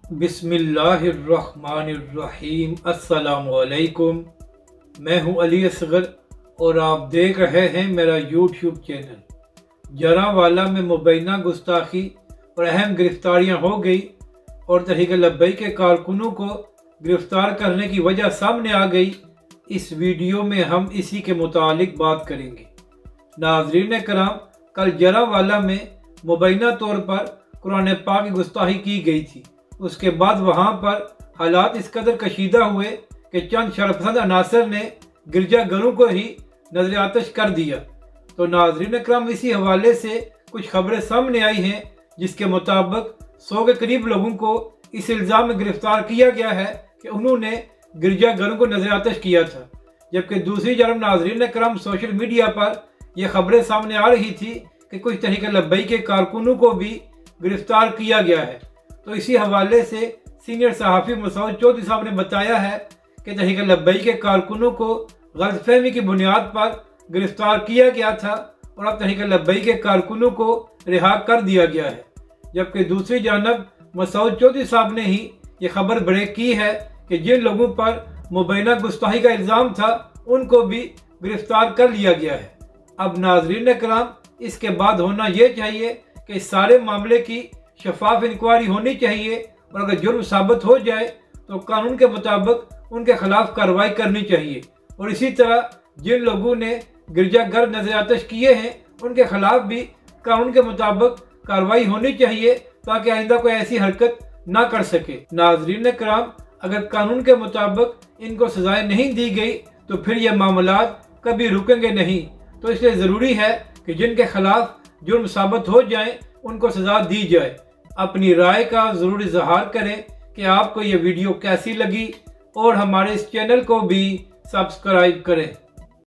बिस्मिल्लाहिर्रहमानिर्रहीम। अस्सलाम वालेकुम। मैं हूं अली असगर और आप देख रहे हैं मेरा यूट्यूब चैनल। जरांवाला में मुबैना गुस्ताखी और अहम गिरफ्तारियां हो गई और तहरीक लब्बैक के कारकुनों को गिरफ्तार करने की वजह सामने आ गई। इस वीडियो में हम इसी के मुतालिक बात करेंगे। नाज़रीन कराम, कल जरांवाला में मुबैना तौर पर कुरान पाक की गुस्ताखी की गई थी। उसके बाद वहाँ पर हालात इस कदर कशीदा हुए कि चंद शरपसंद अनासर ने गिरजाघरों को ही नजर आतश कर दिया। तो नाज़रीन कराम, इसी हवाले से कुछ खबरें सामने आई हैं जिसके मुताबिक 100 के करीब लोगों को इस इल्ज़ाम में गिरफ्तार किया गया है कि उन्होंने गिरजाघरों को नजर आतश किया था। जबकि दूसरी जानब नाज़रीन कराम, सोशल मीडिया पर यह खबरें सामने आ रही थी कि कुछ तहरीक लब्बैक के कारकुनों को भी गिरफ्तार किया गया है। तो इसी हवाले से सीनियर सहाफ़ी मसूद चौधरी साहब ने बताया है कि तहरीक लब्बैक के कारकुनों को गलतफहमी की बुनियाद पर गिरफ्तार किया गया था और अब तहरीक लब्बैक के कारकुनों को रिहा कर दिया गया है। जबकि दूसरी जानब मसूद चौधरी साहब ने ही ये खबर ब्रेक की है कि जिन लोगों पर मुबैना गुस्ताखी का इल्ज़ाम था उनको भी गिरफ्तार कर लिया गया है। अब नाज़रीन कराम, इसके बाद होना ये चाहिए कि इस सारे मामले की शफाफ इंक्वायरी होनी चाहिए और अगर जुर्म साबित हो जाए तो कानून के मुताबिक उनके खिलाफ कार्रवाई करनी चाहिए। और इसी तरह जिन लोगों ने गिरजाघर नजर आतश किए हैं उनके खिलाफ भी कानून के मुताबिक कार्रवाई होनी चाहिए ताकि आइंदा कोई ऐसी हरकत ना कर सके। नाजरीन कराम, अगर कानून के मुताबिक इनको सजाएं नहीं दी गई तो फिर ये मामलात कभी रुकेंगे नहीं। तो इसलिए ज़रूरी है कि जिनके खिलाफ जुर्म साबित हो जाए उनको सज़ा दी जाए। अपनी राय का ज़रूर इज़हार करें कि आपको ये वीडियो कैसी लगी और हमारे इस चैनल को भी सब्सक्राइब करें।